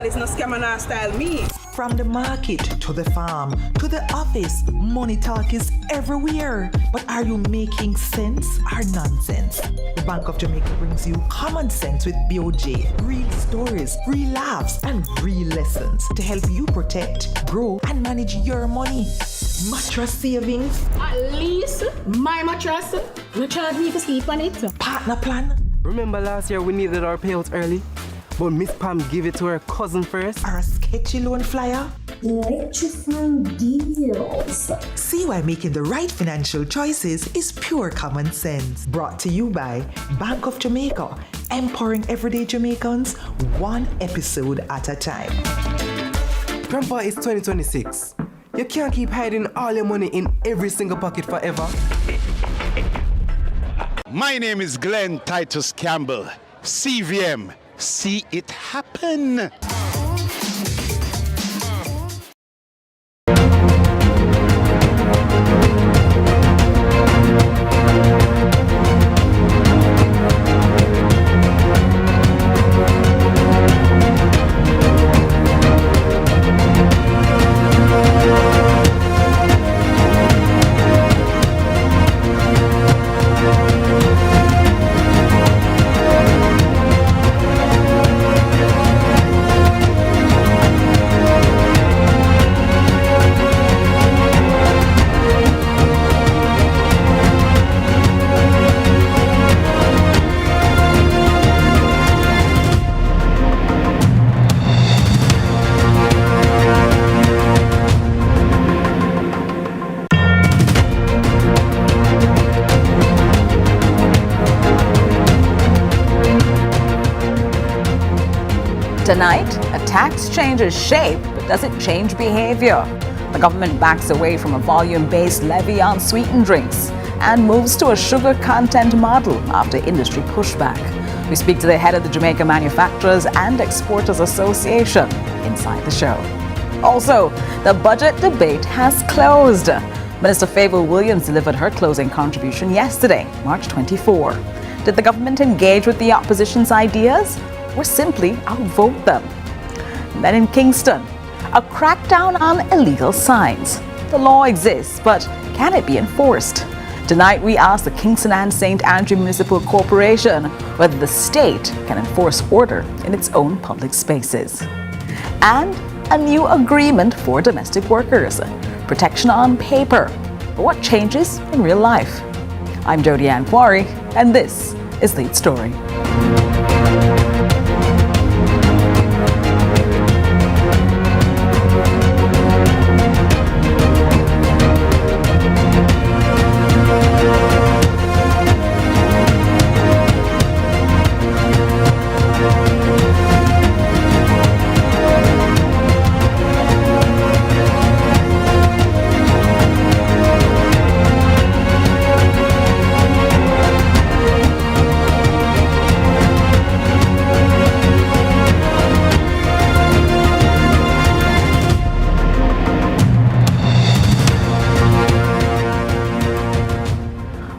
It's no scam and not style me. From the market to the farm to the office, money talk is everywhere. But are you making sense or nonsense? The Bank of Jamaica brings you common sense with BOJ. Real stories, real laughs, and real lessons to help you protect, grow, and manage your money. Mattress savings. At least my mattress, you charge me to sleep on it. Partner plan. Remember last year we needed our payouts early? But Miss Pam gave it to her cousin first. Or a sketchy loan flyer. Electrifying deals. See why making the right financial choices is pure common sense. Brought to you by Bank of Jamaica, empowering everyday Jamaicans one episode at a time. Grandpa, it's 2026. You can't keep hiding all your money in every single pocket forever. My name is Glenn Titus Campbell, CVM. See it happen. Tonight, a tax changes shape, but does it change behavior? The government backs away from a volume-based levy on sweetened drinks and moves to a sugar content model after industry pushback. We speak to the head of the Jamaica Manufacturers and Exporters Association inside the show. Also, the budget debate has closed. Minister Fiscal Williams delivered her closing contribution yesterday, March 24. Did the government engage with the opposition's ideas or simply outvote them? And then in Kingston, a crackdown on illegal signs. The law exists, but can it be enforced? Tonight, we ask the Kingston and St. Andrew Municipal Corporation whether the state can enforce order in its own public spaces. And a new agreement for domestic workers. Protection on paper. But what changes in real life? I'm Jody Ann Quarry, and this is Lead Story.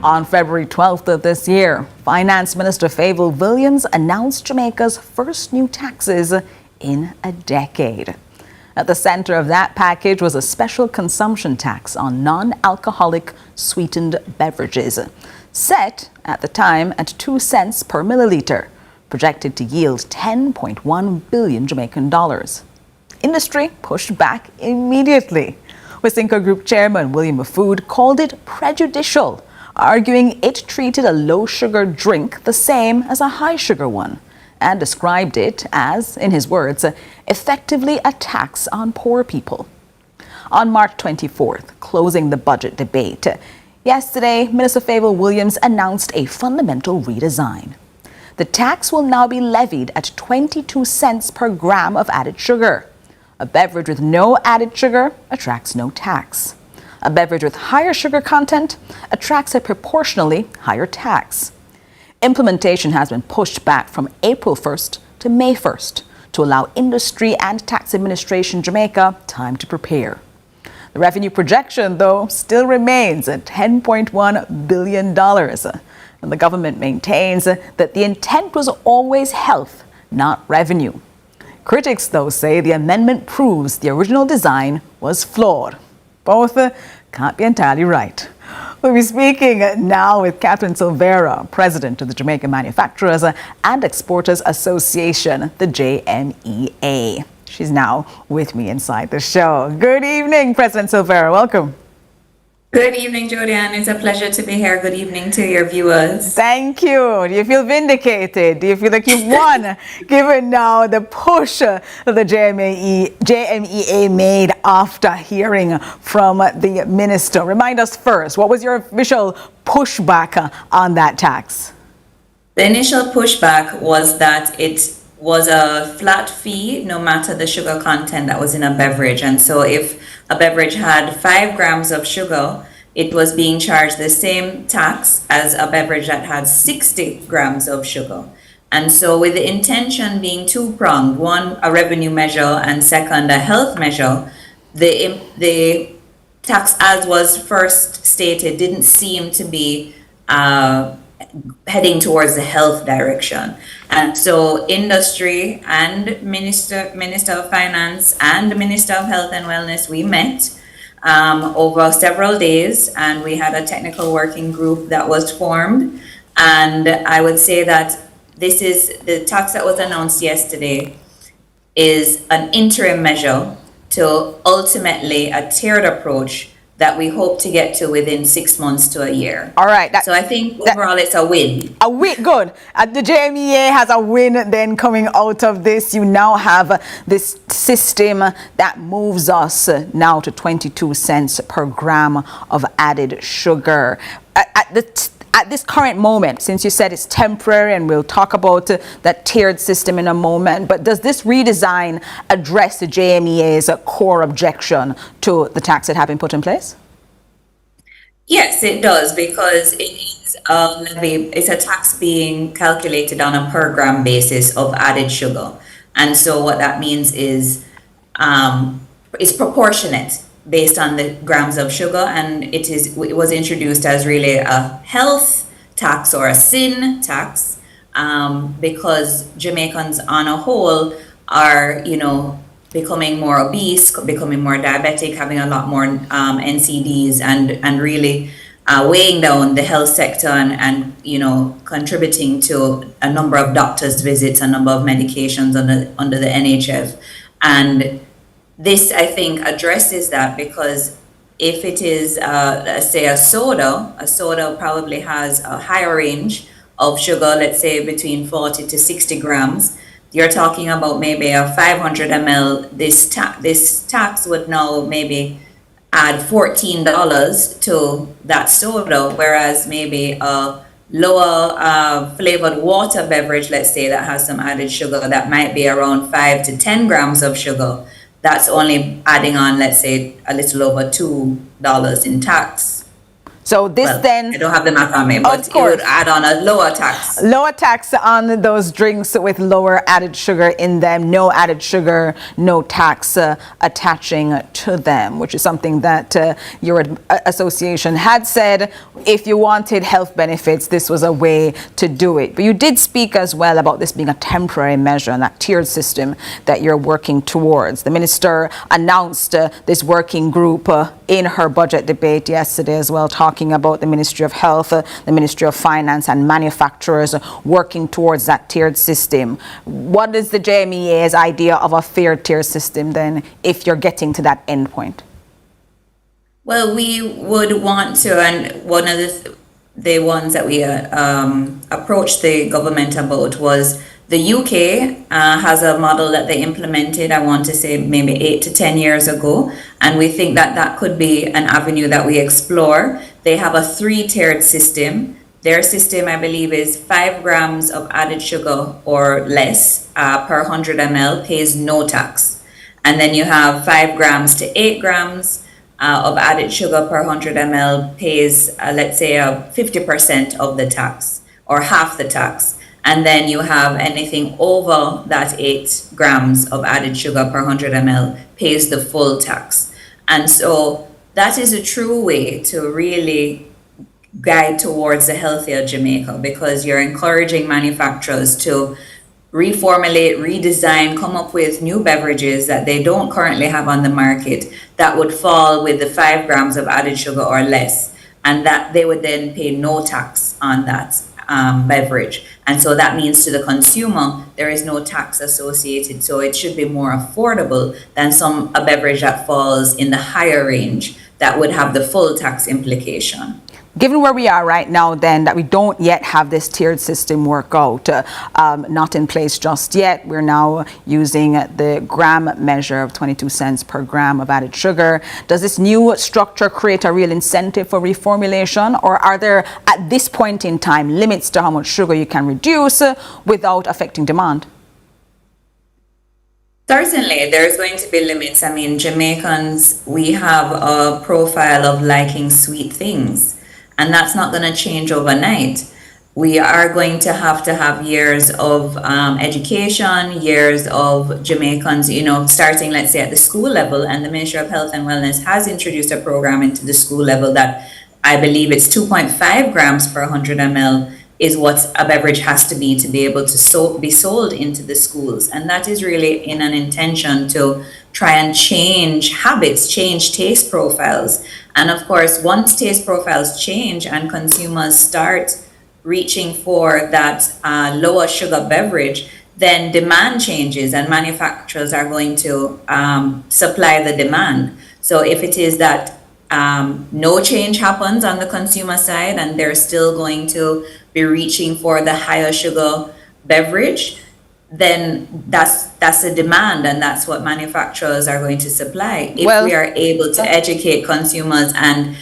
On February 12th of this year, Finance Minister Fiscal Williams announced Jamaica's first new taxes in a decade. At the center of that package was a special consumption tax on non-alcoholic sweetened beverages, set at the time at 2 cents per milliliter, projected to yield 10.1 billion Jamaican dollars. Industry pushed back immediately. Wisynco Group Chairman William Mafood called it prejudicial, arguing it treated a low-sugar drink the same as a high-sugar one, and described it as, in his words, effectively a tax on poor people. On March 24th, closing the budget debate, yesterday, Minister Fiscal Williams announced a fundamental redesign. The tax will now be levied at 22 cents per gram of added sugar. A beverage with no added sugar attracts no tax. A beverage with higher sugar content attracts a proportionally higher tax. Implementation has been pushed back from April 1st to May 1st to allow industry and tax administration Jamaica time to prepare. The revenue projection, though, still remains at $10.1 billion. And the government maintains that the intent was always health, not revenue. Critics, though, say the amendment proves the original design was flawed. Both can't be entirely right. We'll be speaking now with Catherine Silvera, president of the Jamaican Manufacturers and Exporters Association, the JMEA. She's now with me inside the show. Good evening, President Silvera. Welcome. Good evening, Jodianne. It's a pleasure to be here. Good evening to your viewers. Thank you. Do you feel vindicated? Do you feel like you've won, given now the push that the JMEA made after hearing from the minister? Remind us first, what was your official pushback on that tax? The initial pushback was that it was a flat fee no matter the sugar content that was in a beverage. And so if a beverage had 5 grams of sugar, it was being charged the same tax as a beverage that had 60 grams of sugar. And so with the intention being two-pronged, one, a revenue measure, and second, a health measure, the tax, as was first stated, didn't seem to be heading towards the health direction. And so industry and Minister of Finance and the Minister of Health and Wellness, we met over several days, and we had a technical working group that was formed. And I would say that this is the tax that was announced yesterday is an interim measure to ultimately a tiered approach that we hope to get to within 6 months to a year. All right. So I think overall it's a win. A win, good. The JMEA has a win then coming out of this. You now have this system that moves us now to 22 cents per gram of added sugar. At this current moment, since you said it's temporary, and we'll talk about that tiered system in a moment, but does this redesign address the JMEA's core objection to the tax that have been put in place? Yes, it does, because it is a levy. It's a tax being calculated on a per gram basis of added sugar, and so what that means is it's proportionate based on the grams of sugar, and it was introduced as really a health tax or a sin tax, because Jamaicans on a whole are, becoming more obese, becoming more diabetic, having a lot more NCDs, and really weighing down the health sector and contributing to a number of doctors' visits, a number of medications under the NHF. And this, I think, addresses that, because if it is, let's say, a soda probably has a higher range of sugar, let's say between 40 to 60 grams. You're talking about maybe a 500 ml. This tax would now maybe add $14 to that soda, whereas maybe a lower flavored water beverage, let's say, that has some added sugar, that might be around 5 to 10 grams of sugar, that's only adding on, let's say, a little over $2 in tax. So this I don't have the math on me, but it would add on a lower tax. Lower tax on those drinks with lower added sugar in them, no added sugar, no tax attaching to them, which is something that your association had said if you wanted health benefits, this was a way to do it. But you did speak as well about this being a temporary measure and that tiered system that you're working towards. The minister announced this working group in her budget debate yesterday as well, talking about the Ministry of Health, the Ministry of Finance and manufacturers working towards that tiered system. What is the JMEA's idea of a fair tier system then, if you're getting to that end point? Well, we would want to, and one of the ones that we approached the government about was the UK has a model that they implemented, I want to say maybe 8 to 10 years ago, and we think that that could be an avenue that we explore. They have a 3-tiered system. Their system, I believe, is 5 grams of added sugar or less per 100 ml pays no tax. And then you have 5 grams to 8 grams of added sugar per 100 ml pays, let's say, 50% of the tax or half the tax. And then you have anything over that 8 grams of added sugar per 100 ml pays the full tax. And so that is a true way to really guide towards a healthier Jamaica, because you're encouraging manufacturers to reformulate, redesign, come up with new beverages that they don't currently have on the market that would fall with the 5 grams of added sugar or less, and that they would then pay no tax on that beverage. And so that means to the consumer, there is no tax associated. So it should be more affordable than a beverage that falls in the higher range that would have the full tax implication. Given where we are right now, then, that we don't yet have this tiered system work out, not in place just yet. We're now using the gram measure of 22 cents per gram of added sugar. Does this new structure create a real incentive for reformulation, or are there, at this point in time, limits to how much sugar you can reduce without affecting demand? Certainly, there's going to be limits. I mean, Jamaicans, we have a profile of liking sweet things. And that's not going to change overnight. We are going to have years of education, years of Jamaicans, starting, let's say, at the school level. And the Ministry of Health and Wellness has introduced a program into the school level that I believe it's 2.5 grams per 100 ml is what a beverage has to be able to be sold into the schools. And that is really in an intention to try and change habits, change taste profiles. And of course, once taste profiles change and consumers start reaching for that lower sugar beverage, then demand changes and manufacturers are going to supply the demand. So if it is that no change happens on the consumer side and they're still going to be reaching for the higher sugar beverage, then that's a demand, and that's what manufacturers are going to supply. If we are able to educate consumers and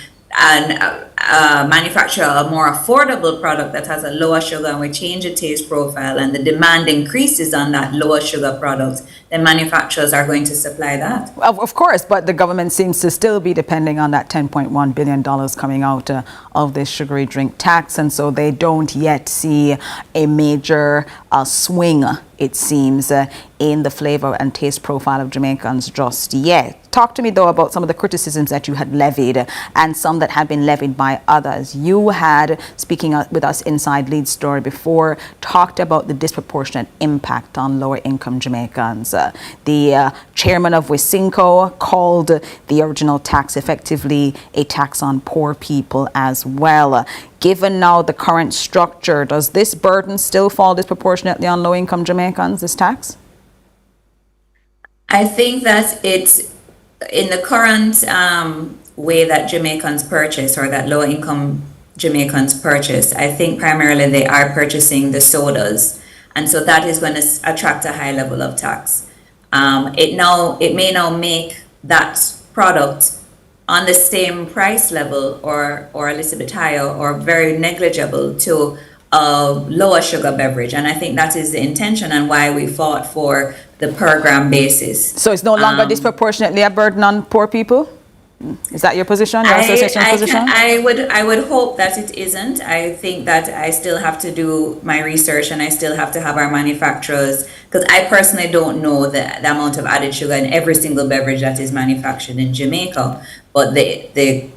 manufacture a more affordable product that has a lower sugar, and we change the taste profile and the demand increases on that lower sugar product, then manufacturers are going to supply that. Of course, but the government seems to still be depending on that $10.1 billion coming out of this sugary drink tax, and so they don't yet see a major swing, it seems, in the flavor and taste profile of Jamaicans just yet. Talk to me, though, about some of the criticisms that you had levied and some that have been levied by others. You had, speaking with us inside Lead Story before, talked about the disproportionate impact on lower-income Jamaicans. The chairman of Wisinco called the original tax effectively a tax on poor people as well. Given now the current structure, does this burden still fall disproportionately on low-income Jamaicans, this tax? I think that it's in the current way that Jamaicans purchase, or that low-income Jamaicans purchase, I think primarily they are purchasing the sodas. And so that is going to attract a high level of tax. It may now make that product on the same price level or a little bit higher or very negligible to a lower sugar beverage. And I think that is the intention and why we fought for the per gram basis. So it's no longer disproportionately a burden on poor people? Is that your position, your association's position? I would hope that it isn't. I think that I still have to do my research and I still have to have our manufacturers, because I personally don't know the amount of added sugar in every single beverage that is manufactured in Jamaica. But the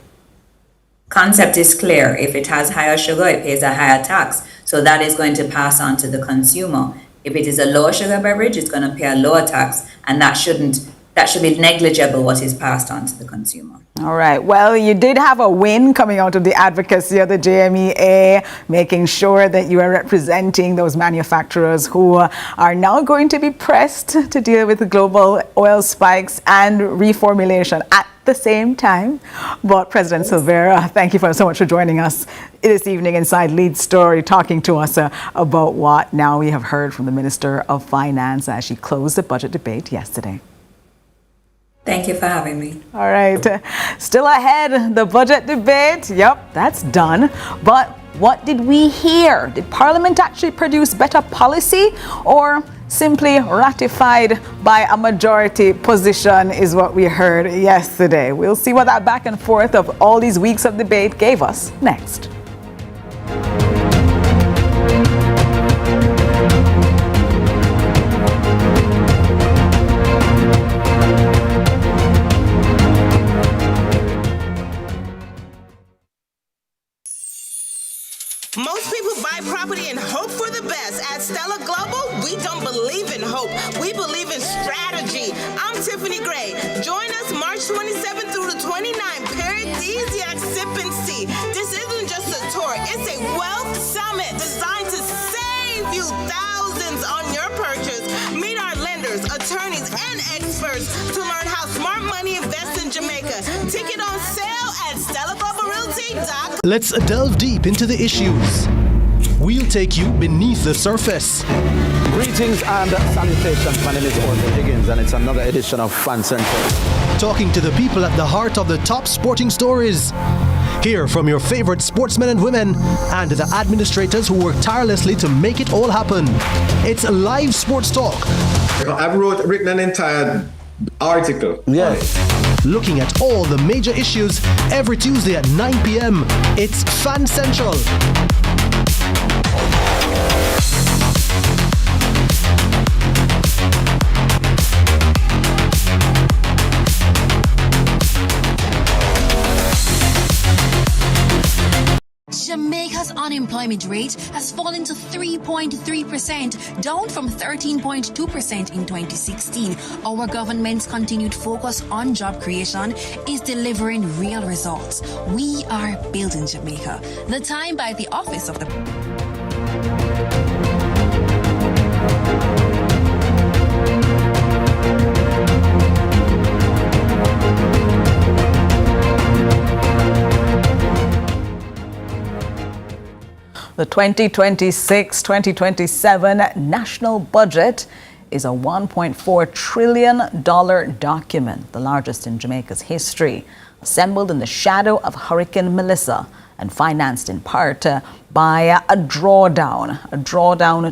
concept is clear. If it has higher sugar, it pays a higher tax. So that is going to pass on to the consumer. If it is a lower sugar beverage, it's going to pay a lower tax, and that should be negligible what is passed on to the consumer. All right. Well, you did have a win coming out of the advocacy of the JMEA, making sure that you are representing those manufacturers who are now going to be pressed to deal with the global oil spikes and reformulation at the same time. But President Silvera, thank you so much for joining us this evening inside Lead Story, talking to us about what now we have heard from the Minister of Finance as she closed the budget debate yesterday. Thank you for having me. All right. Still ahead, the budget debate. Yep, that's done. But what did we hear? Did Parliament actually produce better policy, or simply ratified by a majority position is what we heard yesterday? We'll see what that back and forth of all these weeks of debate gave us next. Most people buy property and hope for the best. At Stella Global, we don't believe Tiffany Gray. Join us March 27th through the 29th. Paradisiac Sip and See. This isn't just a tour, it's a wealth summit designed to save you thousands on your purchase. Meet our lenders, attorneys, and experts to learn how smart money invests in Jamaica. Ticket on sale at StellaBubbleRealty.com. Let's delve deep into the issues. We'll take you beneath the surface. Greetings and salutations. My name is Orville Higgins, and it's another edition of Fan Central. Talking to the people at the heart of the top sporting stories. Hear from your favorite sportsmen and women and the administrators who work tirelessly to make it all happen. It's live sports talk. I've written an entire article. Yes. Looking at all the major issues every Tuesday at 9 p.m. It's Fan Central. Jamaica's unemployment rate has fallen to 3.3%, down from 13.2% in 2016. Our government's continued focus on job creation is delivering real results. We are building Jamaica. The Time by the Office of the The 2026-2027 national budget is a $1.4 trillion document, the largest in Jamaica's history, assembled in the shadow of Hurricane Melissa and financed in part by a drawdown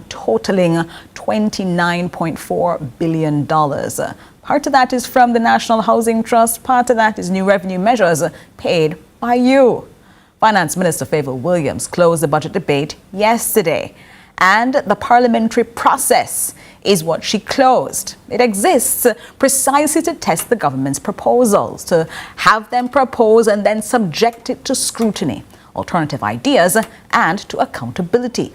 totaling $29.4 billion. Part of that is from the National Housing Trust, part of that is new revenue measures paid by you. Finance Minister Favour Williams closed the budget debate yesterday, and the parliamentary process is what she closed. It exists precisely to test the government's proposals, to have them propose and then subject it to scrutiny, alternative ideas, and to accountability.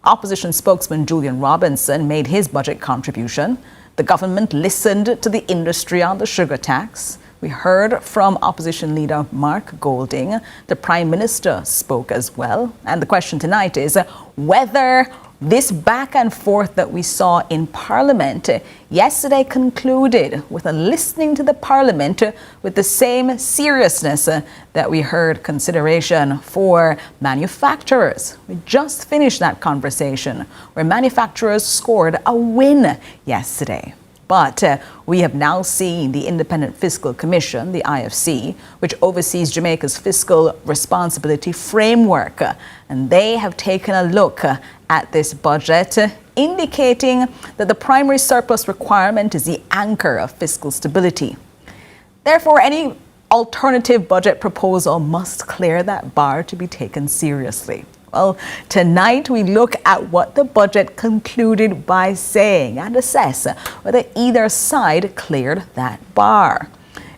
Opposition spokesman Julian Robinson made his budget contribution. The government listened to the industry on the sugar tax. We heard from opposition leader Mark Golding. The Prime Minister spoke as well. And the question tonight is whether this back and forth that we saw in Parliament yesterday concluded with a listening to the Parliament with the same seriousness that we heard consideration for manufacturers. We just finished that conversation where manufacturers scored a win yesterday. But we have now seen the Independent Fiscal Commission, the IFC, which oversees Jamaica's fiscal responsibility framework. And they have taken a look at this budget, indicating that the primary surplus requirement is the anchor of fiscal stability. Therefore, any alternative budget proposal must clear that bar to be taken seriously. Well, tonight we look at what the budget concluded by saying and assess whether either side cleared that bar.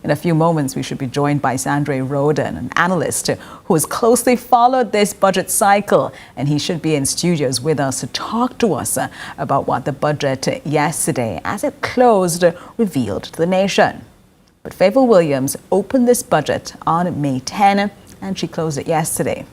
In a few moments, we should be joined by Sandre Roden, an analyst who has closely followed this budget cycle, and he should be in studios with us to talk to us about what the budget yesterday, as it closed, revealed to the nation. But Favour Williams opened this budget on May 10, and she closed it yesterday.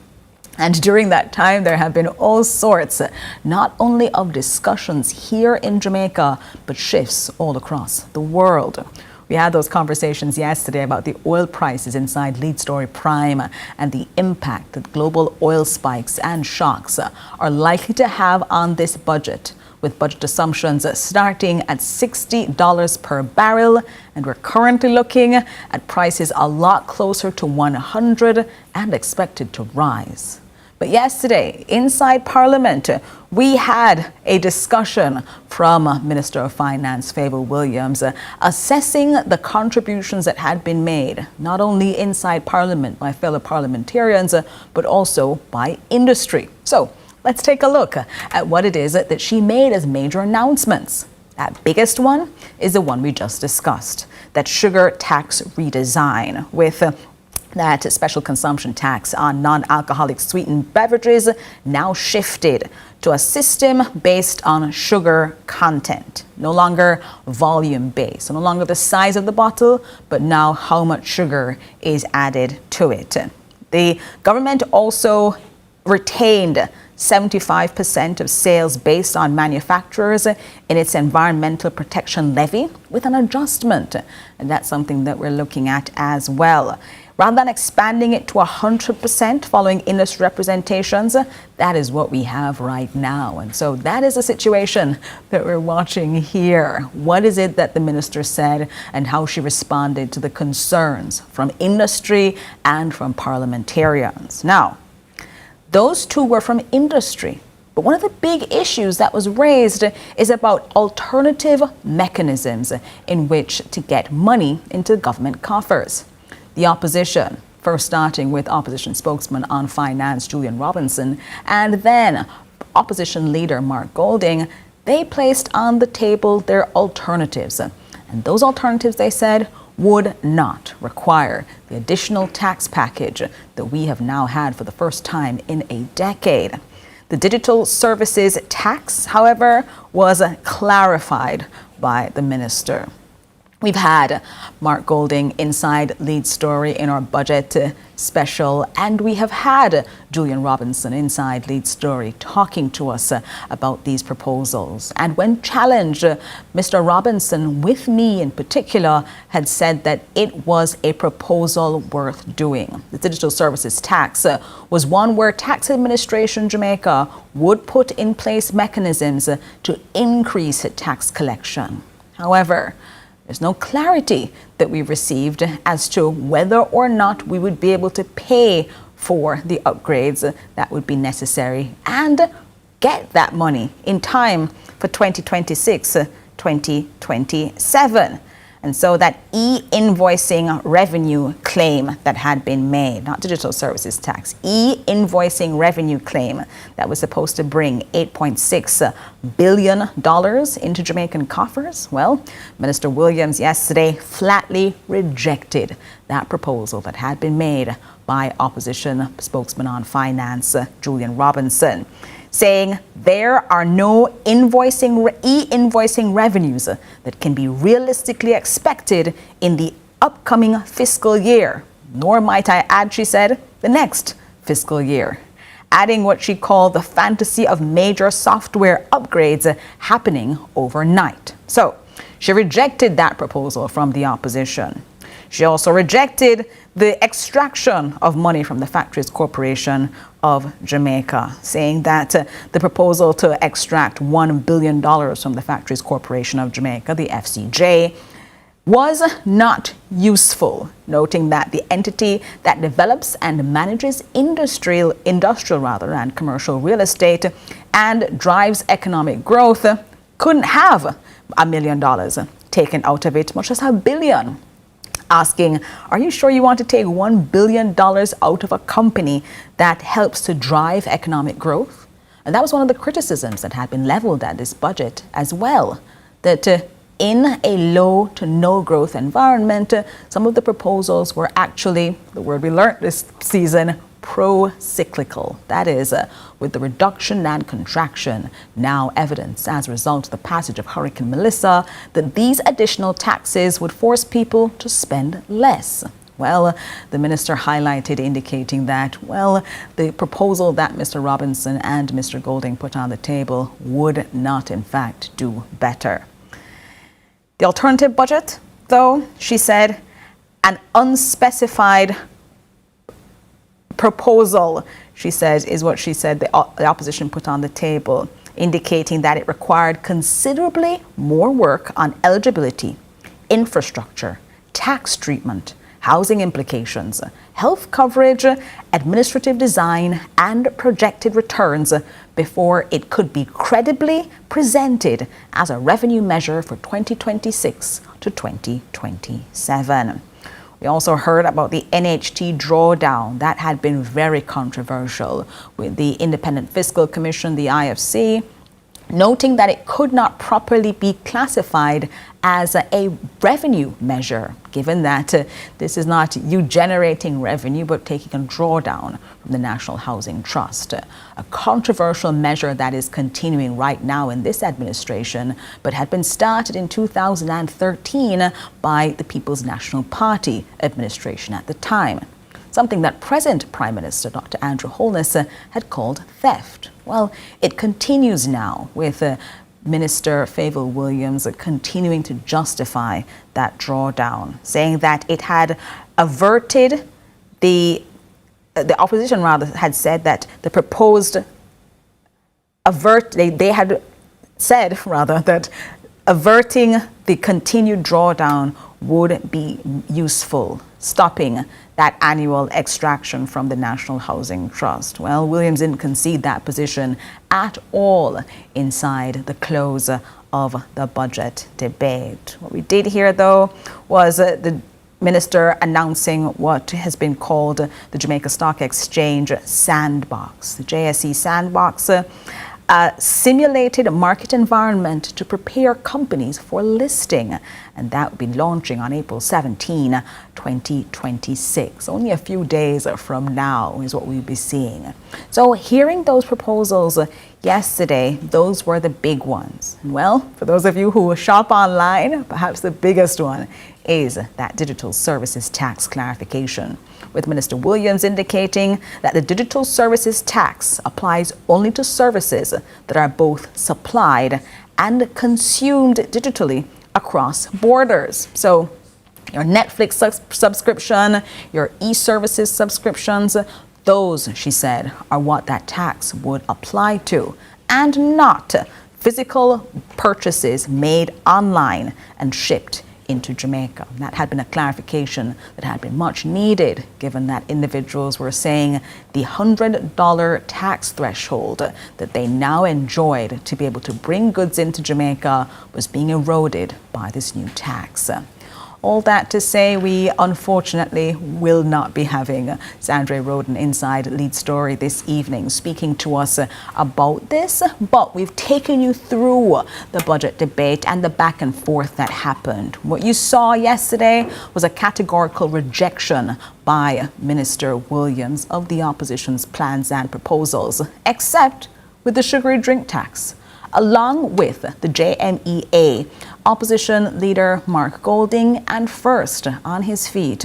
And during that time, there have been all sorts, not only of discussions here in Jamaica, but shifts all across the world. We had those conversations yesterday about the oil prices inside Lead Story Prime and the impact that global oil spikes and shocks are likely to have on this budget, with budget assumptions starting at $60 per barrel. And we're currently looking at prices a lot closer to $100 and expected to rise. But yesterday, inside Parliament, we had a discussion from Minister of Finance Favour Williams assessing the contributions that had been made, not only inside Parliament by fellow parliamentarians, but also by industry. So let's take a look at what it is that she made as major announcements. That biggest one is the one we just discussed, that sugar tax redesign, with that special consumption tax on non-alcoholic sweetened beverages now shifted to a system based on sugar content. No longer volume-based, so no longer the size of the bottle, but now how much sugar is added to it. The government also retained 75% of sales based on manufacturers in its environmental protection levy with an adjustment. And that's something that we're looking at as well. Rather than expanding it to 100% following industry representations, that is what we have right now. And so that is a situation that we're watching here. What is it that the minister said and how she responded to the concerns from industry and from parliamentarians? Now, those two were from industry. But one of the big issues that was raised is about alternative mechanisms in which to get money into government coffers. The opposition, first starting with opposition spokesman on finance Julian Robinson, and then opposition leader Mark Golding, they placed on the table their alternatives. And those alternatives, they said, would not require the additional tax package that we have now had for the first time in a decade. The digital services tax, however, was clarified by the minister. We've had Mark Golding inside lead story in our budget special, and we have had Julian Robinson inside lead story talking to us about these proposals. And when challenged, Mr. Robinson, with me in particular, had said that it was a proposal worth doing. The digital services tax was one where Tax Administration Jamaica would put in place mechanisms to increase tax collection. However, there's no clarity that we received as to whether or not we would be able to pay for the upgrades that would be necessary and get that money in time for 2026-2027. And so that e-invoicing revenue claim that had been made, not digital services tax, e-invoicing revenue claim that was supposed to bring $8.6 billion into Jamaican coffers, well, Minister Williams yesterday flatly rejected that proposal that had been made by opposition spokesman on finance, Julian Robinson, saying there are no e-invoicing revenues that can be realistically expected in the upcoming fiscal year, nor might I add, she said, the next fiscal year, adding what she called the fantasy of major software upgrades happening overnight. So she rejected that proposal from the opposition. She also rejected the extraction of money from the Factories Corporation of Jamaica, saying that the proposal to extract $1 billion from the Factories Corporation of Jamaica, the FCJ, was not useful, noting that the entity that develops and manages industrial and commercial real estate and drives economic growth couldn't have $1 million taken out of it, much less $1 billion. Asking, are you sure you want to take $1 billion out of a company that helps to drive economic growth? And that was one of the criticisms that had been leveled at this budget as well, that in a low to no growth environment, some of the proposals were actually, the word we learned this season, pro-cyclical. That is, with the reduction and contraction now evidenced as a result of the passage of Hurricane Melissa, that these additional taxes would force people to spend less. Well, the minister highlighted, indicating that, well, the proposal that Mr. Robinson and Mr. Golding put on the table would not, in fact, do better. The alternative budget, though, she said, an unspecified proposal, she says, is what she said the opposition put on the table, indicating that it required considerably more work on eligibility, infrastructure, tax treatment, housing implications, health coverage, administrative design, and projected returns before it could be credibly presented as a revenue measure for 2026 to 2027. We also heard about the NHT drawdown. That had been very controversial, with the Independent Fiscal Commission, the IFC, noting that it could not properly be classified as a revenue measure, given that this is not you generating revenue, but taking a drawdown from the National Housing Trust. A controversial measure that is continuing right now in this administration, but had been started in 2013 by the People's National Party administration at the time. Something that present Prime Minister Dr. Andrew Holness had called theft. Well, it continues now with Minister Favour Williams continuing to justify that drawdown, saying that it had averted the opposition rather had said that the proposed they had said rather that averting the continued drawdown would be useful, stopping that annual extraction from the National Housing Trust. Well, Williams didn't concede that position at all inside the close of the budget debate. What we did hear, though, was the minister announcing what has been called the Jamaica Stock Exchange Sandbox. The JSE Sandbox simulated market environment to prepare companies for listing, and that will be launching on April 17, 2026. Only a few days from now is what we'll be seeing. So hearing those proposals yesterday, those were the big ones. And well, for those of you who shop online, perhaps the biggest one is that digital services tax clarification, with Minister Williams indicating that the digital services tax applies only to services that are both supplied and consumed digitally across borders. So your Netflix subscription, your e-services subscriptions, those, she said, are what that tax would apply to, and not physical purchases made online and shipped into Jamaica. That had been a clarification that had been much needed, given that individuals were saying the $100 tax threshold that they now enjoyed to be able to bring goods into Jamaica was being eroded by this new tax. All that to say, we unfortunately will not be having Sandra Roden inside Lead Story this evening speaking to us about this, but we've taken you through the budget debate and the back and forth that happened. What you saw yesterday was a categorical rejection by Minister Williams of the opposition's plans and proposals, except with the sugary drink tax. Along with the JMEA, opposition leader Mark Golding, and first on his feet,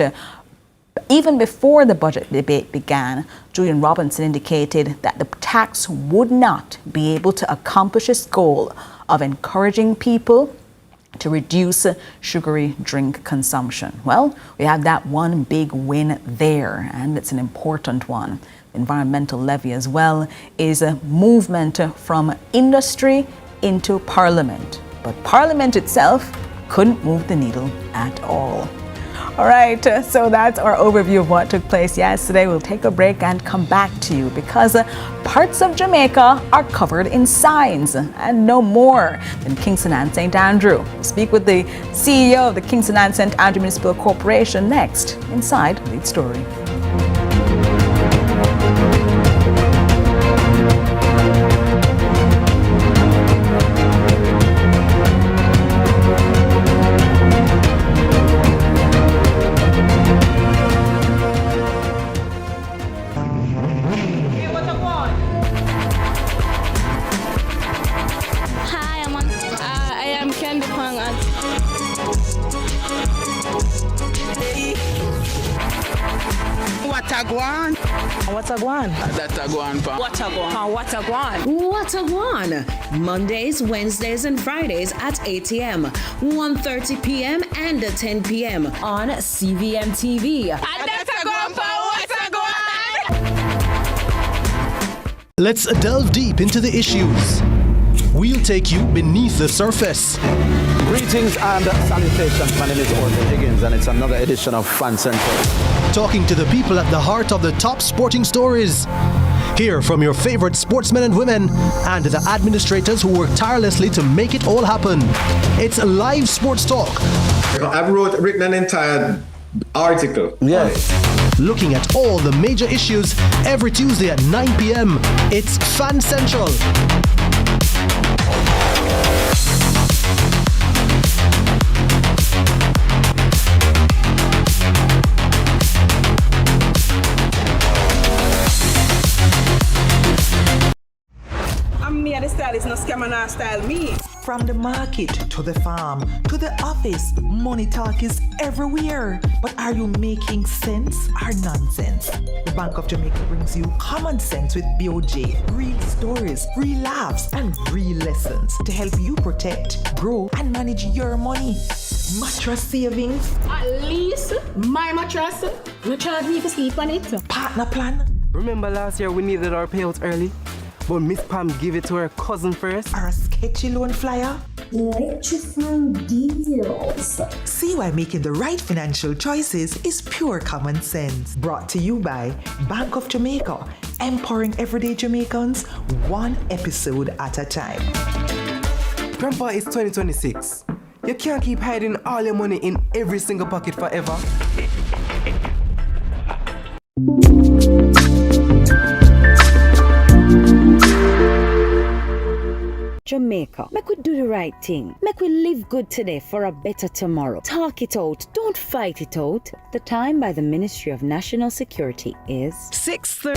even before the budget debate began, Julian Robinson indicated that the tax would not be able to accomplish its goal of encouraging people to reduce sugary drink consumption. Well, we have that one big win there, and it's an important one. Environmental levy as well is a movement from industry into Parliament. But Parliament itself couldn't move the needle at all. All right, so that's our overview of what took place yesterday. We'll take a break and come back to you because parts of Jamaica are covered in signs and no more than Kingston and St. Andrew. We'll speak with the CEO of the Kingston and St. Andrew Municipal Corporation next inside Lead Story. Watagwan. Mondays, Wednesdays, and Fridays at 8 a.m., 1:30 p.m., and 10 p.m. on CVM TV. Let's delve deep into the issues. We'll take you beneath the surface. Greetings and salutations. My name is Orville Higgins, and it's another edition of Fan Central. Talking to the people at the heart of the top sporting stories. Hear from your favorite sportsmen and women and the administrators who work tirelessly to make it all happen. It's live sports talk. I've written an entire article. Yeah. Looking at all the major issues every Tuesday at 9 p.m. It's Fan Central. it's no scam and not style me. From the market to the farm to the office, money talk is everywhere. But are you making sense or nonsense? The Bank of Jamaica brings you common sense with BOJ. Real stories, real laughs, and real lessons to help you protect, grow, and manage your money. Mattress savings. At least my mattress no charge me for sleep on it. Partner plan. Remember last year we needed our payouts early, but Miss Pam gave it to her cousin first? Or a sketchy loan flyer. Electrifying deals. See why making the right financial choices is pure common sense. Brought to you by Bank of Jamaica, empowering everyday Jamaicans one episode at a time. Grandpa, it's 2026. You can't keep hiding all your money in every single pocket forever. Jamaica, make we do the right thing. Make we live good today for a better tomorrow. Talk it out. Don't fight it out. The time by the Ministry of National Security is 6:30.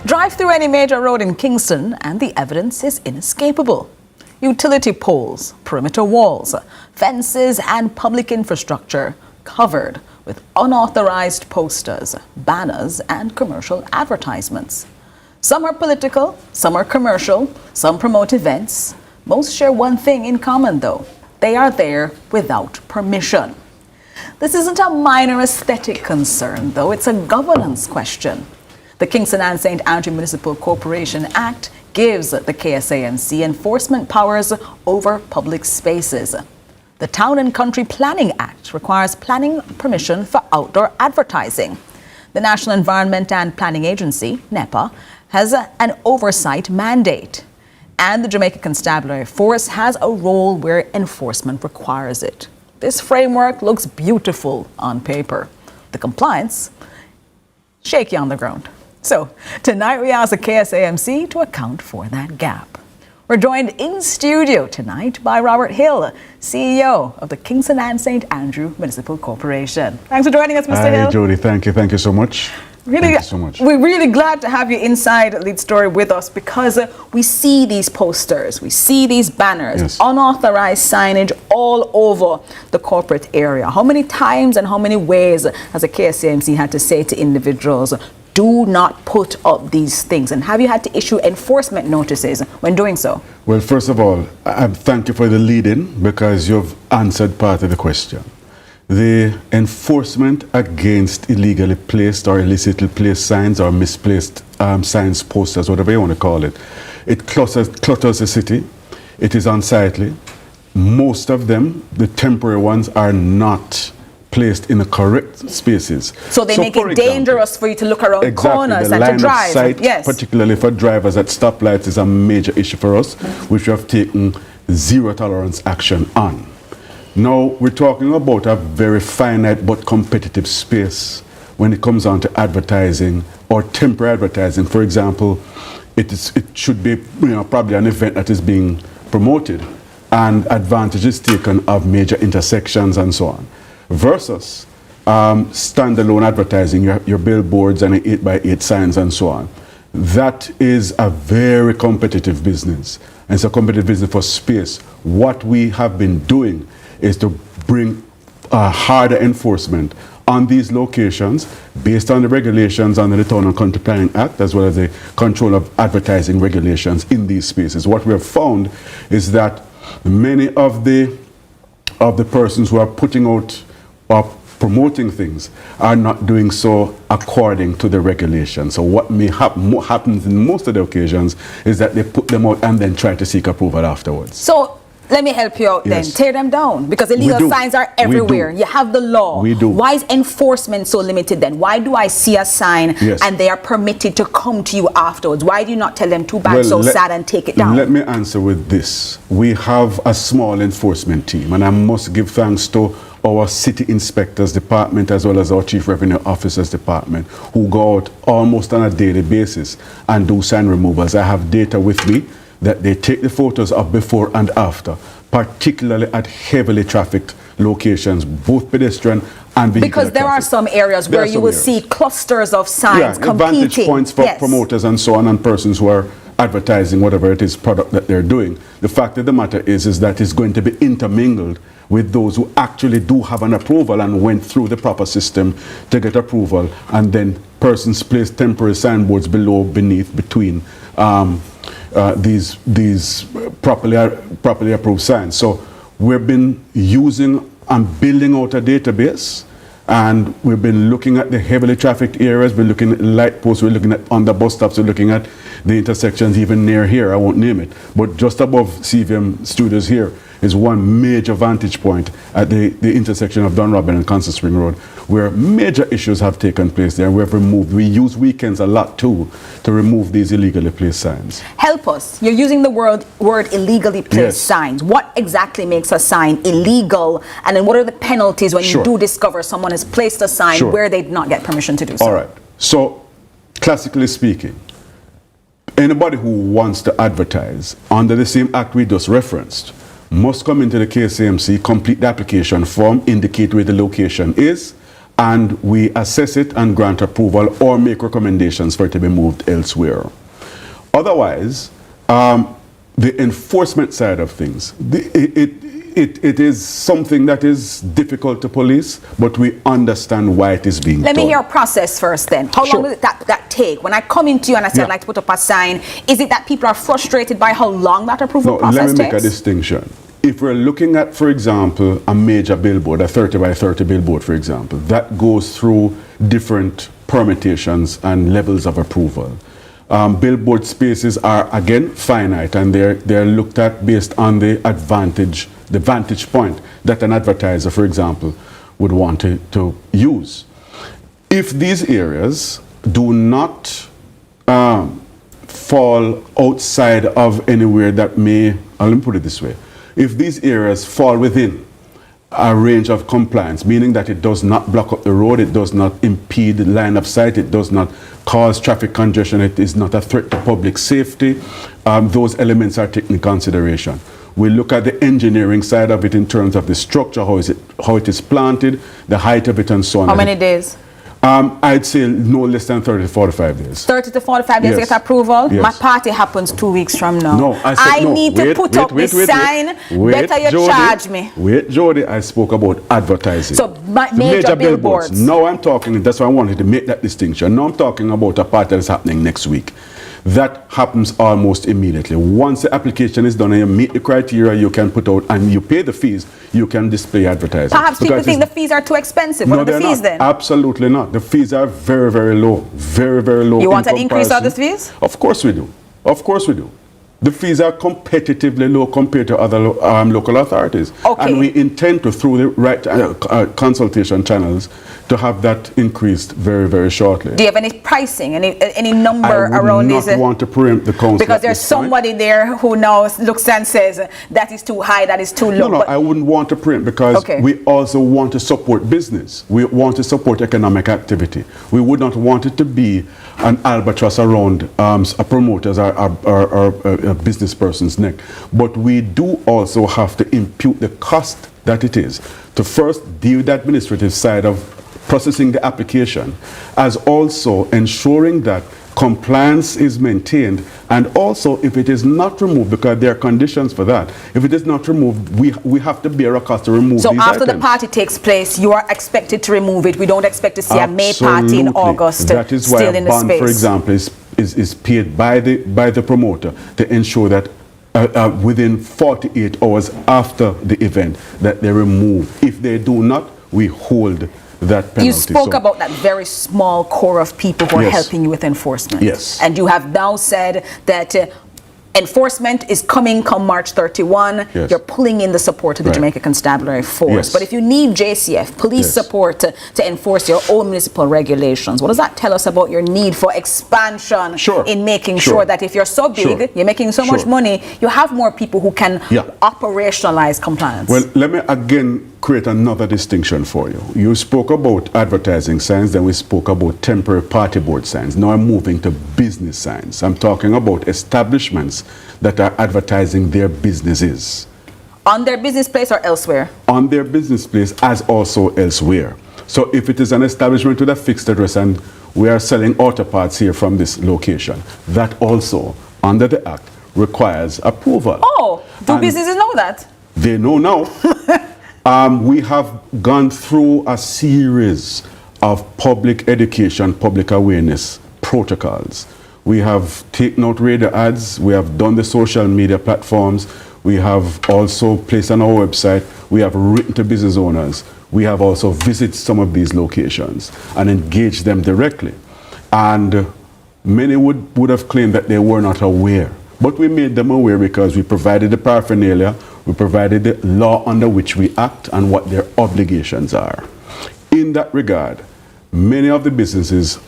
Drive through any major road in Kingston and the evidence is inescapable. Utility poles, perimeter walls, fences and public infrastructure covered with unauthorized posters, banners and commercial advertisements. Some are political, some are commercial, some promote events. Most share one thing in common though. They are there without permission. This isn't a minor aesthetic concern though, it's a governance question. The Kingston and St. Andrew Municipal Corporation Act gives the KSAMC enforcement powers over public spaces. The Town and Country Planning Act requires planning permission for outdoor advertising. The National Environment and Planning Agency, NEPA, has an oversight mandate. And the Jamaica Constabulary Force has a role where enforcement requires it. This framework looks beautiful on paper. The compliance, shaky on the ground. So tonight we ask the KSAMC to account for that gap. We're joined in studio tonight by Robert Hill, CEO of the Kingston and St. Andrew Municipal Corporation. Thanks for joining us, Mr. Hill. Hi, Jody. Thank you so much. Thank you so much. We're really glad to have you inside Lead Story with us because we see these posters, we see these banners, unauthorized signage all over the corporate area. How many times and how many ways has the KSAMC had to say to individuals, do not put up these things? And have you had to issue enforcement notices when doing so? Well, first of all, I thank you for the lead-in because you've answered part of the question. The enforcement against illegally placed or illicitly placed signs or misplaced signs, posters, whatever you want to call it, it clutters the city. It is unsightly. Most of them, the temporary ones, are not placed in the correct spaces. So they make it dangerous for you to look around corners and to drive. The line of sight, particularly for drivers at stoplights, is a major issue for us, which we have taken zero tolerance action on. Now, we're talking about a very finite but competitive space when it comes on to advertising or temporary advertising. For example, it should be probably an event that is being promoted and advantage is taken of major intersections and so on. Versus standalone advertising, your billboards and 8x8 signs and so on. That is a very competitive business. And it's a competitive business for space. What we have been doing is to bring harder enforcement on these locations based on the regulations under the Town and Country Planning Act as well as the control of advertising regulations in these spaces. What we have found is that many of the persons who are putting out or promoting things are not doing so according to the regulations. So what may happens in most of the occasions is that they put them out and then try to seek approval afterwards. So let me help you out then. Tear them down because illegal signs are everywhere. You have the law. We do. Why is enforcement so limited then? Why do I see a sign and they are permitted to come to you afterwards? Why do you not tell them too bad, so sad and take it down? Let me answer with this. We have a small enforcement team and I must give thanks to our city inspectors department as well as our chief revenue officers department, who go out almost on a daily basis and do sign removals. I have data with me that they take the photos of before and after, particularly at heavily trafficked locations, both pedestrian and vehicular Because there traffic. are some areas where you will see clusters of signs competing. Advantage points for promoters and so on, and persons who are advertising whatever it is product that they're doing. The fact of the matter is that it's going to be intermingled with those who actually do have an approval and went through the proper system to get approval, and then persons place temporary signboards below, beneath, between these properly approved signs. So we've been using and building out a database, and we've been looking at the heavily trafficked areas, we're looking at light posts, we're looking at on the bus stops, we're looking at the intersections even near here, I won't name it, but just above CVM Studios here is one major vantage point at the intersection of Dunrobin and Constant Spring Road, where major issues have taken place there. We use weekends a lot too to remove these illegally placed signs. Help us. You're using the word illegally placed signs. What exactly makes a sign illegal? And then what are the penalties when you do discover someone has placed a sign where they did not get permission to do so? All right. So, classically speaking, anybody who wants to advertise under the same act we just referenced must come into the KCMC, complete the application form, indicate where the location is, and we assess it and grant approval or make recommendations for it to be moved elsewhere. Otherwise, the enforcement side of things, it is something that is difficult to police, but we understand why it is being done. Let me hear a process first then. How long does that take? When I come into you and I say I'd like to put up a sign, is it that people are frustrated by how long that approval process takes? Let me make a distinction. If we're looking at, for example, a major billboard, a 30 by 30 billboard, for example, that goes through different permutations and levels of approval. Billboard spaces are, again, finite, and they're looked at based on the vantage point that an advertiser, for example, would want to use. If these areas do not fall outside of anywhere that may, let me put it this way, if these areas fall within a range of compliance, meaning that it does not block up the road, it does not impede the line of sight, it does not cause traffic congestion, it is not a threat to public safety, those elements are taken into consideration. We look at the engineering side of it in terms of the structure, how it is planted, the height of it, and so on. How many days? I'd say no less than 30 to 45 days. 30 to 45 days to get approval? Yes. My party happens 2 weeks from now. No, I need to put up this sign. Better you Jody, charge me. Wait, Jody, I spoke about advertising. So major billboards. Now I'm talking, that's why I wanted to make that distinction. Now I'm talking about a part that is happening next week. That happens almost immediately. Once the application is done and you meet the criteria, you can put out and you pay the fees, you can display advertising. Perhaps people think the fees are too expensive. What are the fees then? Absolutely not. The fees are very, very low. Very, very low. You want an increase of the fees? Of course we do. Of course we do. The fees are competitively low compared to other local authorities. Okay. And we intend to, through the right consultation channels, to have that increased very, very shortly. Do you have any pricing, any number around this? I would not want to preempt the council. Because there's somebody there who now looks and says, that is too high, that is too low. No, I wouldn't want to preempt because we also want to support business. We want to support economic activity. We would not want it to be an albatross around a promoter's or business person's neck. But we do also have to impute the cost that it is to first deal with the administrative side of processing the application, as also ensuring that compliance is maintained, and also if it is not removed, because there are conditions for that, if it is not removed, we have to bear a cost to remove these items. So after the party takes place, you are expected to remove it. We don't expect to see a May party in August. That is why a bond, for example, is paid by the promoter to ensure that within 48 hours after the event that they remove. If they do not, we hold that penalty. You spoke about that very small core of people who are helping you with enforcement. Yes. And you have now said that enforcement is coming come March 31. Yes. You're pulling in the support of the Jamaica Constabulary Force. Yes. But if you need JCF, police support to enforce your own municipal regulations, what does that tell us about your need for expansion in making sure that if you're so big, you're making so much money, you have more people who can operationalize compliance? Well, let me again create another distinction for you. You spoke about advertising signs, then we spoke about temporary party board signs. Now I'm moving to business signs. I'm talking about establishments that are advertising their businesses. On their business place or elsewhere? On their business place as also elsewhere. So if it is an establishment with a fixed address and we are selling auto parts here from this location, that also, under the Act, requires approval. Oh, do businesses know that? They know now. We have gone through a series of public education, public awareness protocols. We have taken out radio ads, we have done the social media platforms, we have also placed on our website, we have written to business owners, we have also visited some of these locations and engaged them directly. And many would have claimed that they were not aware. But we made them aware because we provided the paraphernalia, we provided the law under which we act and what their obligations are. In that regard, many of the businesses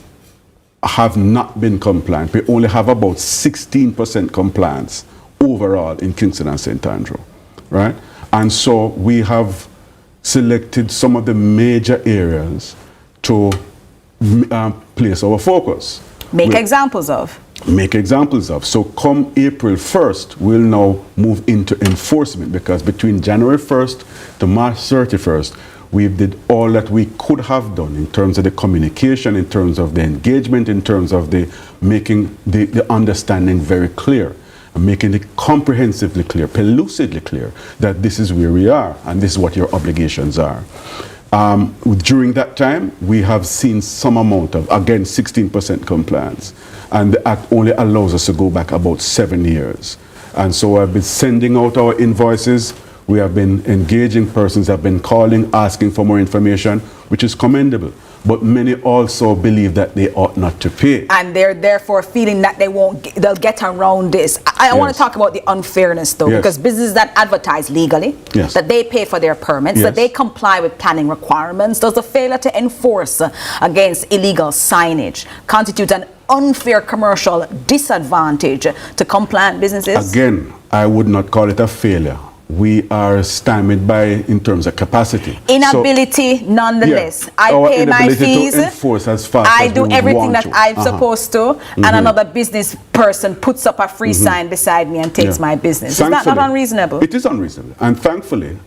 have not been compliant. We only have about 16% compliance overall in Kingston and St. Andrew, right? And so we have selected some of the major areas to place our focus. Make examples of. Make examples of. So come April 1st, we'll now move into enforcement because between January 1st to March 31st, we did all that we could have done in terms of the communication, in terms of the engagement, in terms of the making the understanding very clear, and making it comprehensively clear, pellucidly clear that this is where we are and this is what your obligations are. During that time, we have seen some amount of, again, 16% compliance. And the Act only allows us to go back about 7 years. And so I've been sending out our invoices. We have been engaging persons, have been calling, asking for more information, which is commendable. But many also believe that they ought not to pay. And they're therefore feeling that they'll get around this. I want to talk about the unfairness though, because businesses that advertise legally, that they pay for their permits, that they comply with planning requirements, does the failure to enforce against illegal signage constitute an unfair commercial disadvantage to compliant businesses? Again, I would not call it a failure. We are stymied by, in terms of capacity. Inability, nonetheless. I pay my fees, to enforce as fast I as do we everything want that to. I'm supposed to, and another business person puts up a free sign beside me and takes my business. Is that not unreasonable? It is unreasonable. And thankfully,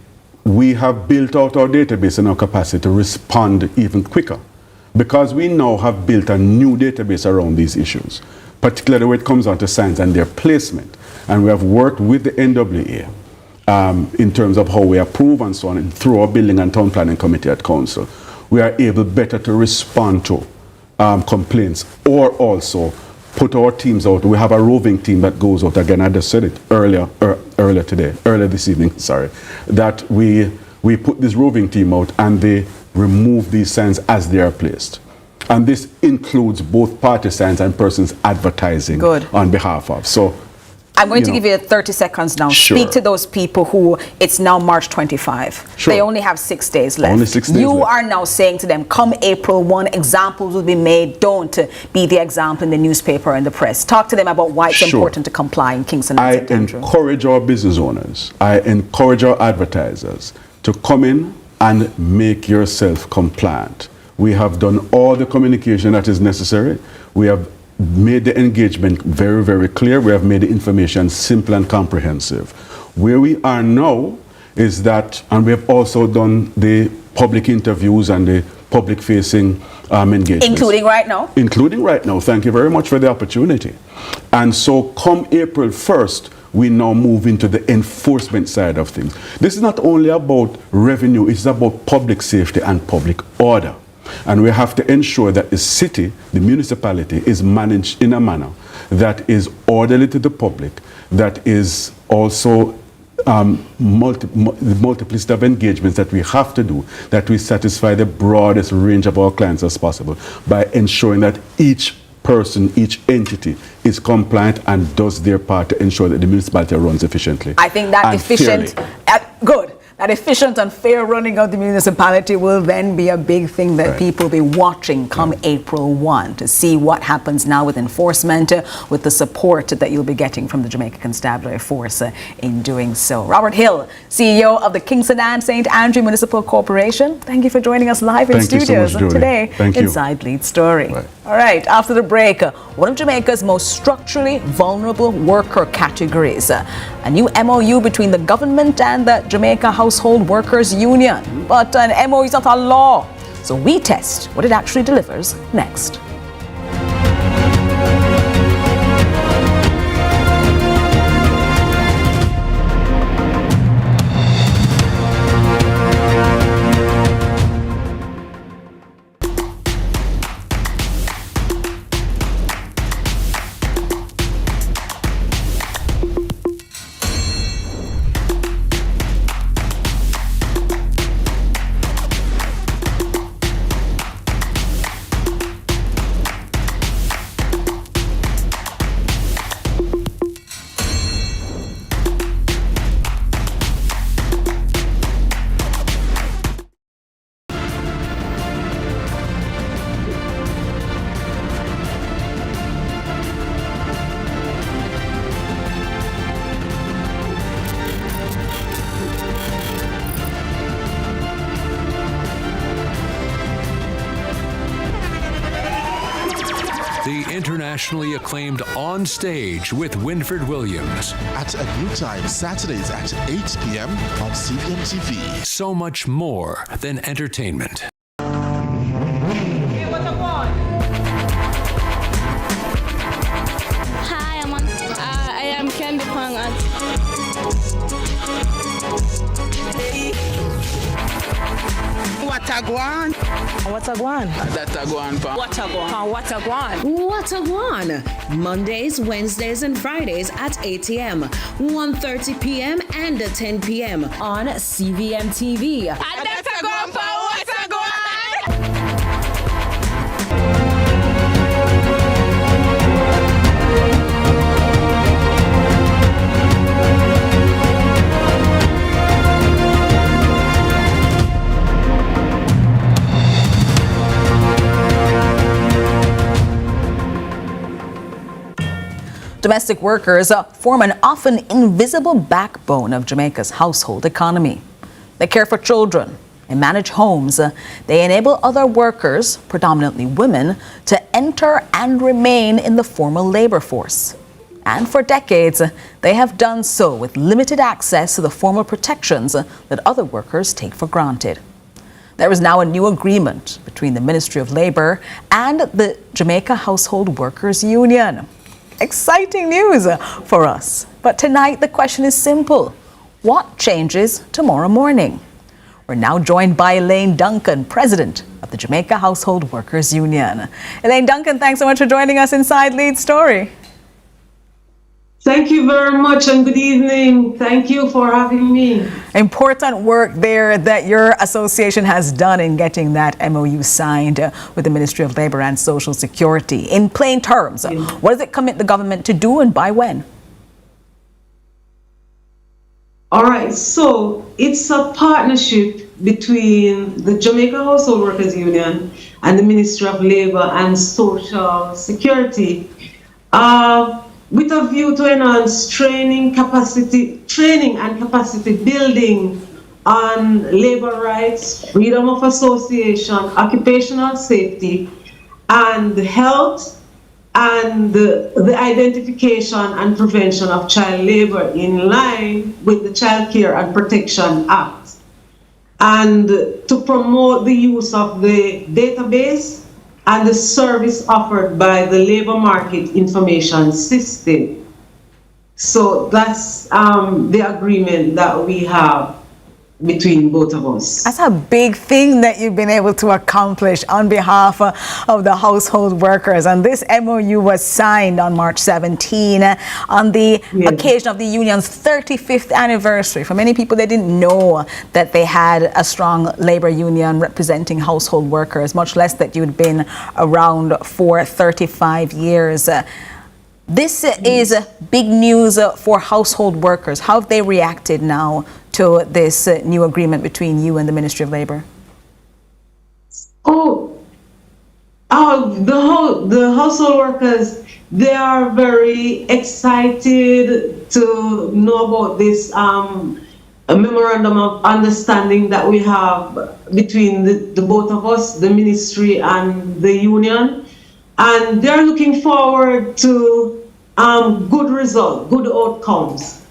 we have built out our database and our capacity to respond even quicker, because we now have built a new database around these issues, particularly when it comes down to signs and their placement. And we have worked with the NWA in terms of how we approve and so on, and through our Building and Town Planning Committee at Council, we are able better to respond to complaints, or also put our teams out. We have a roving team that goes out, again, I just said it earlier this evening, sorry, that we put this roving team out and they remove these signs as they are placed. And this includes both party signs and persons advertising on behalf of. So I'm going to give you 30 seconds now. Sure. Speak to those people who, it's now March 25. Sure. They only have 6 days left. Only 6 days you left. are now saying to them, come April 1, examples will be made. Don't be the example in the newspaper and the press. Talk to them about why it's important to comply in Kingston and St. Andrew. I encourage our business owners, I encourage our advertisers to come in and make yourself compliant. We have done all the communication that is necessary. We have made the engagement very, very clear. We have made the information simple and comprehensive. Where we are now is that, and we have also done the public interviews and the public-facing engagements. Including right now? Including right now. Thank you very much for the opportunity. And so come April 1st, we now move into the enforcement side of things. This is not only about revenue, it's about public safety and public order. And we have to ensure that the city, the municipality, is managed in a manner that is orderly to the public, that is also multiplicity of engagements that we have to do, that we satisfy the broadest range of our clients as possible by ensuring that each person, each entity is compliant and does their part to ensure that the municipality runs efficiently. I think that efficient, good. That efficient and fair running of the municipality will then be a big thing that people will be watching come April 1 to see what happens now with enforcement, with the support that you'll be getting from the Jamaica Constabulary Force in doing so. Robert Hill, CEO of the Kingston and St. Andrew Municipal Corporation, thank you for joining us live in studios today inside Lead Story. All right, after the break, one of Jamaica's most structurally vulnerable worker categories, a new MOU between the government and the Jamaica Household Workers Union. But an MOU is not a law, so we test what it actually delivers next. The internationally acclaimed On Stage with Winford Williams. At a new time, Saturdays at 8 p.m. on CVM TV. So much more than entertainment. Hi, I am Candy Pang. What a guan? What a guan? That a guan pa. What a guan? What a guan? What a guan? Mondays, Wednesdays, and Fridays at 8 a.m., 1:30 p.m., and 10 p.m. on CVM TV. And that's a guan pa. What a guan? Domestic workers form an often invisible backbone of Jamaica's household economy. They care for children and manage homes. They enable other workers, predominantly women, to enter and remain in the formal labor force. And for decades, they have done so with limited access to the formal protections that other workers take for granted. There is now a new agreement between the Ministry of Labor and the Jamaica Household Workers Union. Exciting news for us. But tonight the question is simple. What changes tomorrow morning? We're now joined by Elaine Duncan, President of the Jamaica Household Workers Union. Elaine Duncan, thanks so much for joining us inside Lead Story. Thank you very much and good evening. Thank you for having me. Important work there that your association has done in getting that MOU signed with the Ministry of Labor and Social Security. In plain terms, what does it commit the government to do and by when? All right, so it's a partnership between the Jamaica Household Workers Union and the Ministry of Labor and Social Security. With a view to enhance training and capacity building on labor rights, freedom of association, occupational safety, and health, and the identification and prevention of child labor in line with the Child Care and Protection Act, and to promote the use of the database and the service offered by the Labor Market Information System. So that's the agreement that we have between both of us. That's a big thing that you've been able to accomplish on behalf of the household workers. And this MOU was signed on March 17 on the occasion of the union's 35th anniversary. For many people, they didn't know that they had a strong labor union representing household workers, much less that you'd been around for 35 years. This is big news for household workers. How have they reacted now to this new agreement between you and the Ministry of Labour? The household workers, they are very excited to know about this a memorandum of understanding that we have between the both of us, the ministry and the union, and they're looking forward to good results, good outcomes.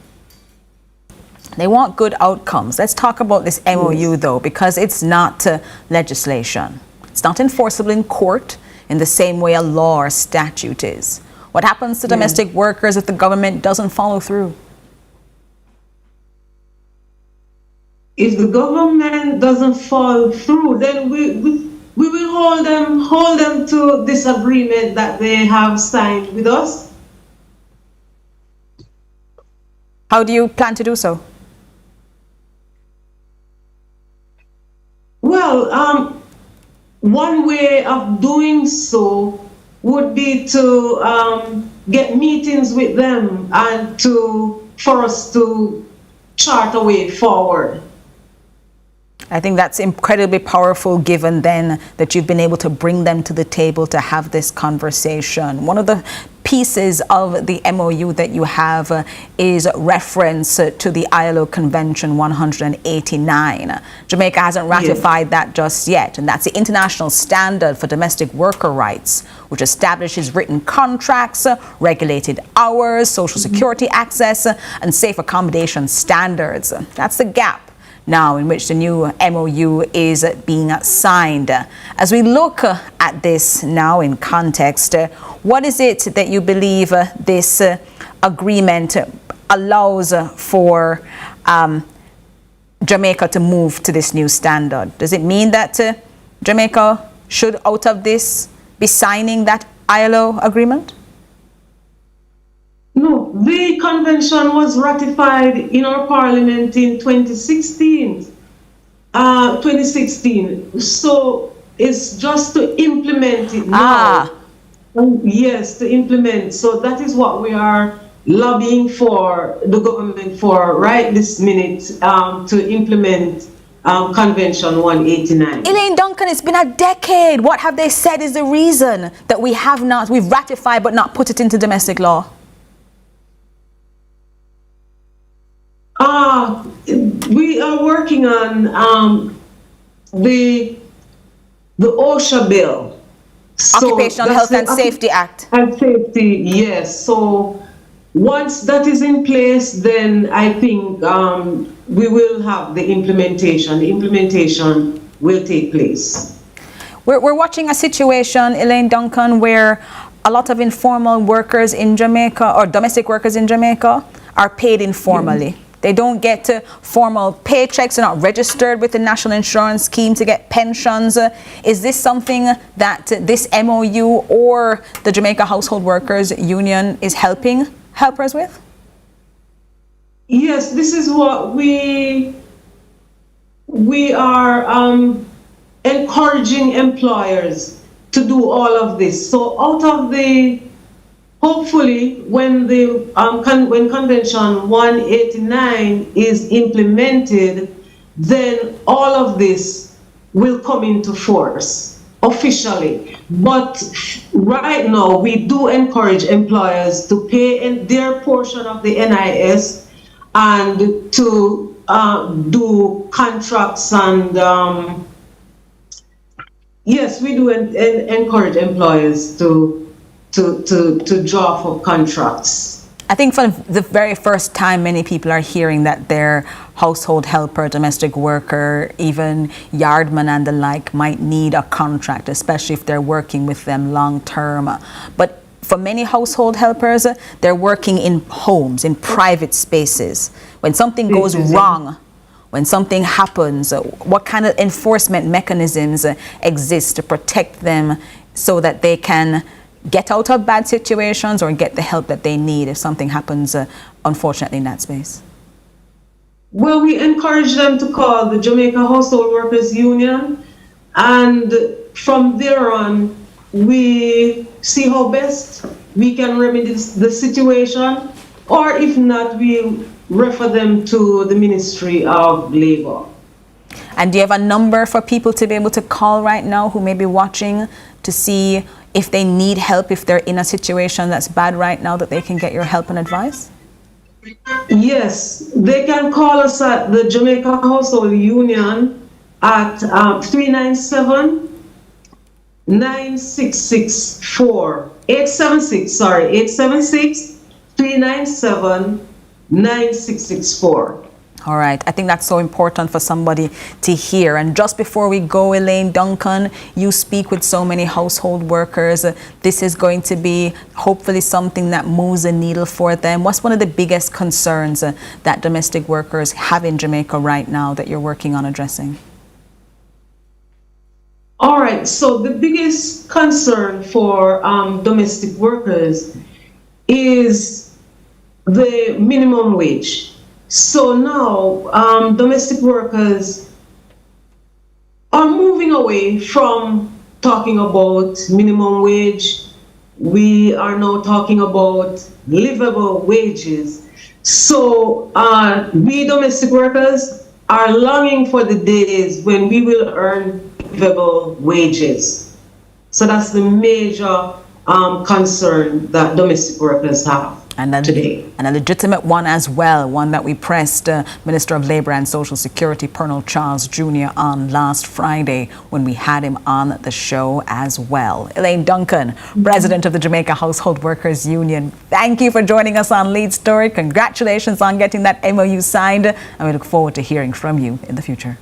They want good outcomes. Let's talk about this MOU though, because it's not legislation. It's not enforceable in court in the same way a law or statute is. What happens to domestic workers if the government doesn't follow through? If the government doesn't follow through, then we will hold them to this agreement that they have signed with us. How do you plan to do so? Well, one way of doing so would be to get meetings with them and for us to chart a way forward. I think that's incredibly powerful, given then that you've been able to bring them to the table to have this conversation. One of the pieces of the MOU that you have is reference to the ILO Convention 189. Jamaica hasn't ratified that just yet, and that's the international standard for domestic worker rights, which establishes written contracts, regulated hours, social security access, and safe accommodation standards. That's the gap now in which the new MOU is being signed. As we look at this now in context, what is it that you believe this agreement allows for Jamaica to move to this new standard? Does it mean that Jamaica should, out of this, be signing that ILO agreement? No, the convention was ratified in our parliament in 2016. So it's just to implement it now. Yes, to implement. So that is what we are lobbying for the government for right this minute, to implement Convention 189. Elaine Duncan, it's been a decade. What have they said is the reason that we've ratified but not put it into domestic law? We are working on the OSHA bill. Occupational Health and Safety Act. And safety, yes. So once that is in place, then I think we will have the implementation. The implementation will take place. We're watching a situation, Elaine Duncan, where a lot of informal workers in Jamaica, or domestic workers in Jamaica, are paid informally. They don't get formal paychecks. They're not registered with the National Insurance Scheme to get pensions. Is this something that this MOU or the Jamaica Household Workers Union is helping helpers with? Yes, this is what we are encouraging employers to do all of this. So out of the hopefully, when when Convention 189 is implemented, then all of this will come into force officially. But right now, we do encourage employers to pay their portion of the NIS and to do contracts and yes, we do encourage employers to draw for contracts. I think for the very first time, many people are hearing that their household helper, domestic worker, even yardman and the like might need a contract, especially if they're working with them long term. But for many household helpers, they're working in homes, in private spaces. When something goes wrong, when something happens, what kind of enforcement mechanisms exist to protect them so that they can get out of bad situations or get the help that they need if something happens, unfortunately, in that space? Well, we encourage them to call the Jamaica Household Workers Union, and from there on, we see how best we can remedy the situation, or if not, we refer them to the Ministry of Labor. And do you have a number for people to be able to call right now who may be watching to see if they need help, if they're in a situation that's bad right now, that they can get your help and advice? Yes, they can call us at the Jamaica Household Union at 397-9664. 876-397-9664. All right. I think that's so important for somebody to hear. And just before we go, Elaine Duncan, you speak with so many household workers. This is going to be hopefully something that moves the needle for them. What's one of the biggest concerns that domestic workers have in Jamaica right now that you're working on addressing? All right. So the biggest concern for domestic workers is the minimum wage. So now, domestic workers are moving away from talking about minimum wage. We are now talking about livable wages. So we domestic workers are longing for the days when we will earn livable wages. So that's the major concern that domestic workers have. And a legitimate one as well, one that we pressed Minister of Labour and Social Security, Colonel Charles Jr. on last Friday when we had him on the show as well. Elaine Duncan, President of the Jamaica Household Workers Union, thank you for joining us on Lead Story. Congratulations on getting that MOU signed, and we look forward to hearing from you in the future.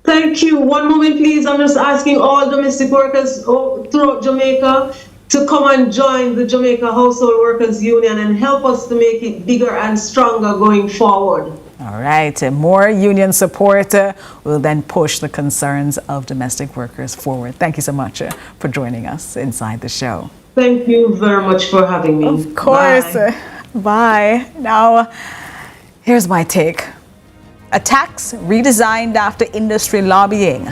Thank you. One moment, please. I'm just asking all domestic workers throughout Jamaica to come and join the Jamaica Household Workers Union and help us to make it bigger and stronger going forward. All right, more union support will then push the concerns of domestic workers forward. Thank you so much for joining us inside the show. Thank you very much for having me. Of course. Bye. Now, here's my take. A tax redesigned after industry lobbying.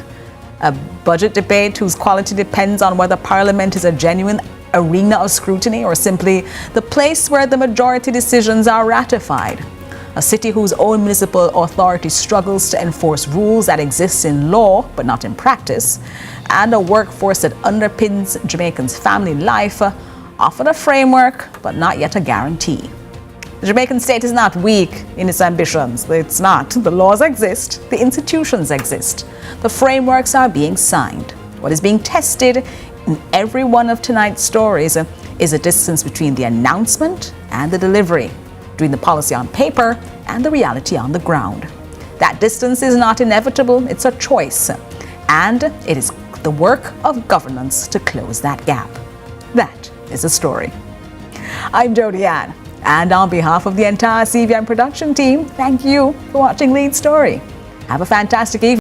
A budget debate whose quality depends on whether Parliament is a genuine arena of scrutiny or simply the place where the majority decisions are ratified. A city whose own municipal authority struggles to enforce rules that exist in law but not in practice. And a workforce that underpins Jamaicans' family life, often a framework but not yet a guarantee. The Jamaican state is not weak in its ambitions. It's not. The laws exist. The institutions exist. The frameworks are being signed. What is being tested in every one of tonight's stories is the distance between the announcement and the delivery, between the policy on paper and the reality on the ground. That distance is not inevitable. It's a choice. And it is the work of governance to close that gap. That is the story. I'm Jody Ann. And on behalf of the entire CVM production team, thank you for watching Lead Story. Have a fantastic evening.